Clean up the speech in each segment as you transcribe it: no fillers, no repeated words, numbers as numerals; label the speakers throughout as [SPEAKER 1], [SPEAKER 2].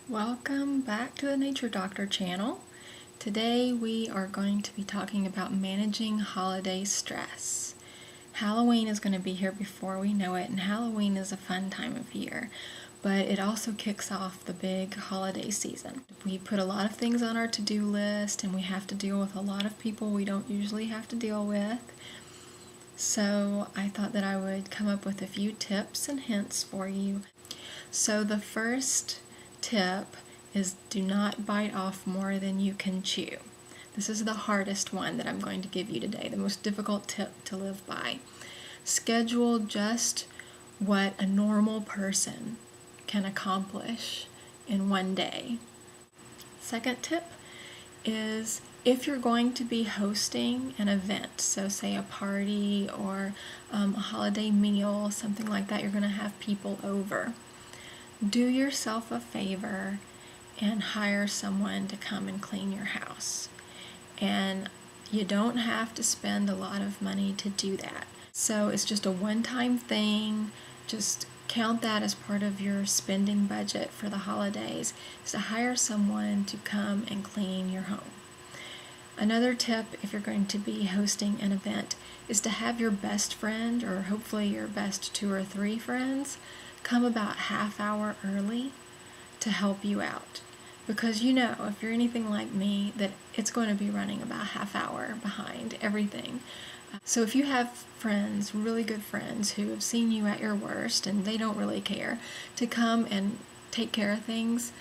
[SPEAKER 1] Welcome back to the Nature Doctor channel. Today we are going to be talking about managing holiday stress. Halloween is going to be here before we know it, and Halloween is a fun time of year, but it also kicks off the big holiday season. We put a lot of things on our to-do list, and we have to deal with a lot of people we don't usually have to deal with. So I thought that I would come up with a few tips and hints for you. So the first tip is do not bite off more than you can chew. This is the hardest one that I'm going to give you today, the most difficult tip to live by. Schedule just what a normal person can accomplish in one day. Second tip is if you're going to be hosting an event, so say a party or a holiday meal, something like that, you're going to have people over. Do yourself a favor and hire someone to come and clean your house. And you don't have to spend a lot of money to do that. So it's just a one-time thing. Just count that as part of your spending budget for the holidays, is to hire someone to come and clean your home. Another tip, if you're going to be hosting an event, is to have your best friend, or hopefully your best 2 or 3 friends, come about half hour early to help you out. Because you know, if you're anything like me, that it's going to be running about half hour behind everything. So if you have friends, really good friends, who have seen you at your worst and they don't really care, to come and take care of things,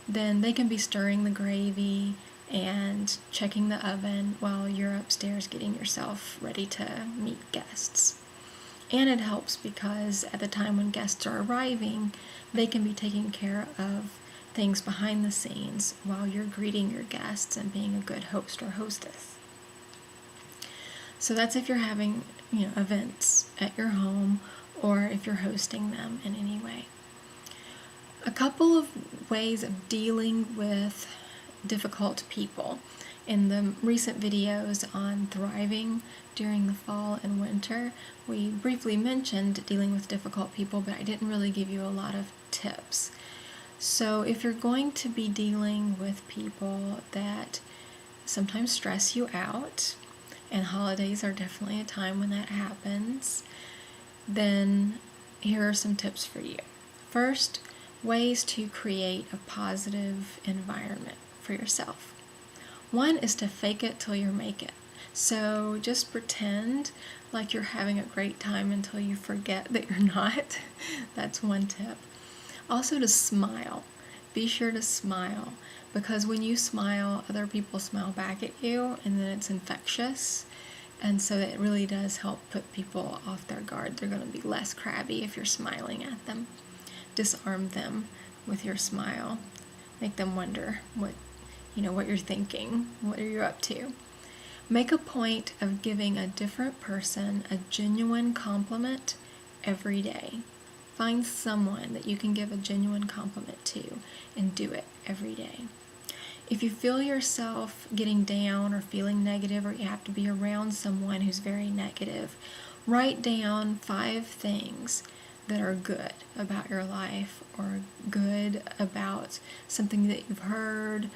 [SPEAKER 1] then they can be stirring the gravy and checking the oven while you're upstairs getting yourself ready to meet guests. And it helps because at the time when guests are arriving, they can be taking care of things behind the scenes while you're greeting your guests and being a good host or hostess. So that's if you're having, events at your home or if you're hosting them in any way. A couple of ways of dealing with difficult people. In the recent videos on thriving during the fall and winter, we briefly mentioned dealing with difficult people, but I didn't really give you a lot of tips. So if you're going to be dealing with people that sometimes stress you out, and holidays are definitely a time when that happens, then here are some tips for you. First, ways to create a positive environment for yourself. One is to fake it till you make it. So just pretend like you're having a great time until you forget that you're not. That's one tip. Also to smile. Be sure to smile, because when you smile, other people smile back at you, and then it's infectious. And so it really does help put people off their guard. They're going to be less crabby if you're smiling at them. Disarm them with your smile. Make them wonder what you're thinking, what are you up to. Make a point of giving a different person a genuine compliment every day. Find someone that you can give a genuine compliment to and do it every day. If you feel yourself getting down or feeling negative, or you have to be around someone who's very negative, write down 5 things that are good about your life or good about something that you've heard.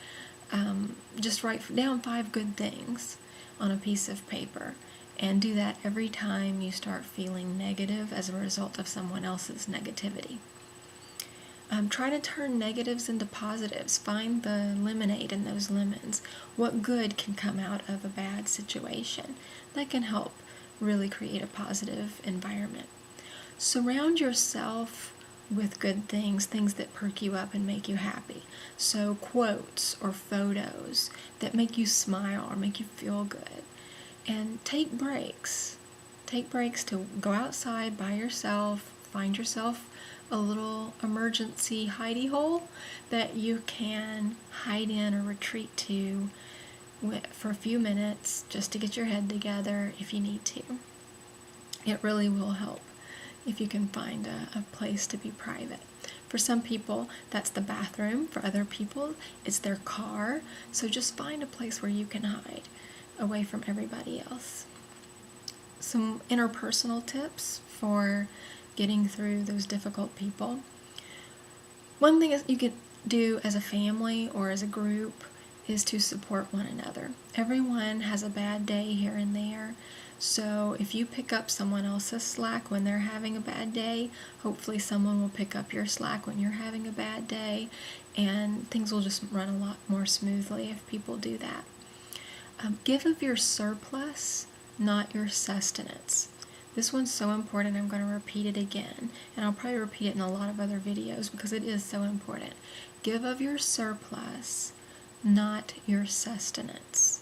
[SPEAKER 1] Just write down 5 good things on a piece of paper, and do that every time you start feeling negative as a result of someone else's negativity. Try to turn negatives into positives. Find the lemonade in those lemons. What good can come out of a bad situation? That can help really create a positive environment. Surround yourself with good things that perk you up and make you happy. So quotes or photos that make you smile or make you feel good. And take breaks. Take breaks to go outside by yourself, find yourself a little emergency hidey hole that you can hide in or retreat to for a few minutes just to get your head together if you need to. It really will help if you can find a place to be private. For some people, that's the bathroom. For other people, it's their car. So just find a place where you can hide away from everybody else. Some interpersonal tips for getting through those difficult people. One thing is you can do as a family or as a group is to support one another. Everyone has a bad day here and there. So if you pick up someone else's slack when they're having a bad day, hopefully someone will pick up your slack when you're having a bad day, and things will just run a lot more smoothly if people do that. Give of your surplus, not your sustenance. This one's so important, I'm going to repeat it again, and I'll probably repeat it in a lot of other videos because it is so important. Give of your surplus, not your sustenance.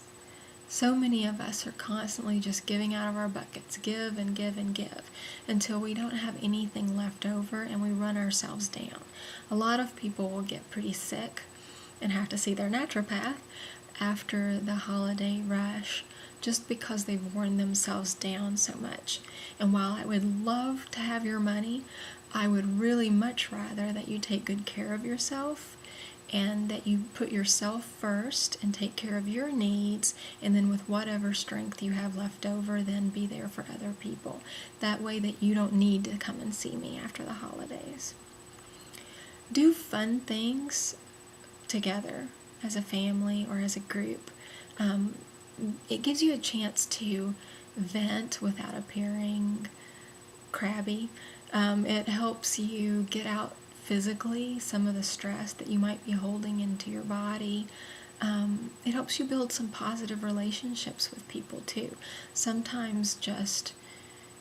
[SPEAKER 1] So many of us are constantly just giving out of our buckets, give and give and give, until we don't have anything left over and we run ourselves down. A lot of people will get pretty sick and have to see their naturopath after the holiday rush just because they've worn themselves down so much. And while I would love to have your money, I would really much rather that you take good care of yourself and that you put yourself first and take care of your needs, and then with whatever strength you have left over, then be there for other people. That way that you don't need to come and see me after the holidays. Do fun things together as a family or as a group. It gives you a chance to vent without appearing crabby. It helps you get out physically some of the stress that you might be holding into your body. It helps you build some positive relationships with people too. Sometimes just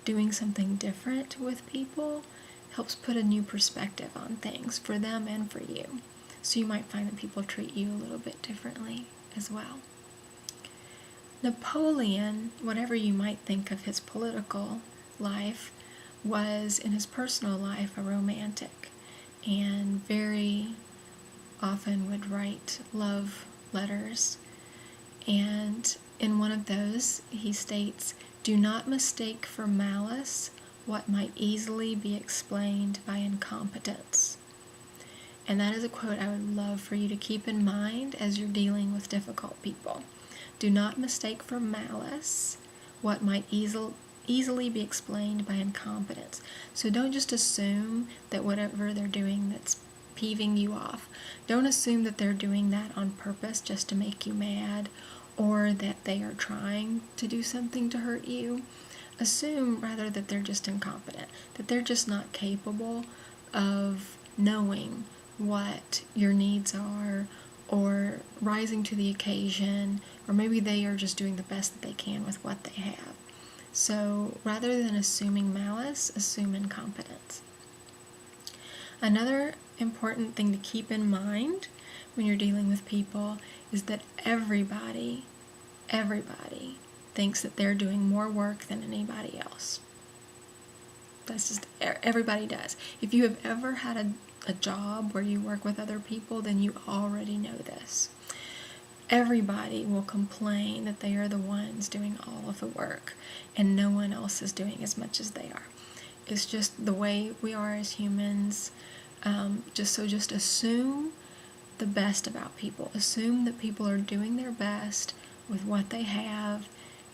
[SPEAKER 1] doing something different with people helps put a new perspective on things for them and for you. So you might find that people treat you a little bit differently as well. Napoleon, whatever you might think of his political life, was in his personal life a romantic, and very often would write love letters. And in one of those, he states, "Do not mistake for malice what might easily be explained by incompetence." And that is a quote I would love for you to keep in mind as you're dealing with difficult people. Do not mistake for malice what might easily be explained by incompetence. So don't just assume that whatever they're doing that's peeving you off, don't assume that they're doing that on purpose just to make you mad, or that they are trying to do something to hurt you. Assume rather that they're just incompetent, that they're just not capable of knowing what your needs are, or rising to the occasion, or maybe they are just doing the best that they can with what they have. So rather than assuming malice, assume incompetence. Another important thing to keep in mind when you're dealing with people is that everybody thinks that they're doing more work than anybody else. That's just, everybody does. If you have ever had a job where you work with other people, then you already know this. Everybody will complain that they are the ones doing all of the work and no one else is doing as much as they are. It's just the way we are as humans. Just assume the best about people. Assume that people are doing their best with what they have,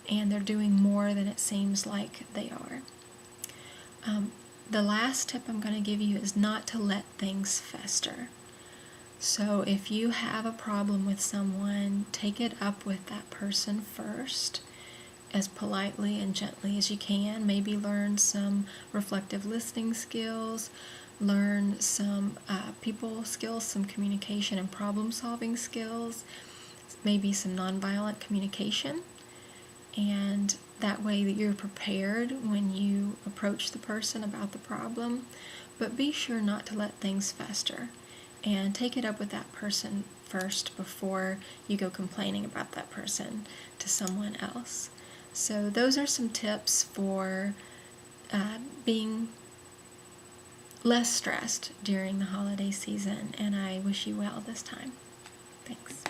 [SPEAKER 1] and they're doing more than it seems like they are. The last tip I'm going to give you is not to let things fester. So if you have a problem with someone, take it up with that person first, as politely and gently as you can. Maybe learn some reflective listening skills, learn some people skills, some communication and problem-solving skills, maybe some nonviolent communication, and that way that you're prepared when you approach the person about the problem. But be sure not to let things fester, and take it up with that person first before you go complaining about that person to someone else. So those are some tips for being less stressed during the holiday season, and I wish you well this time. Thanks.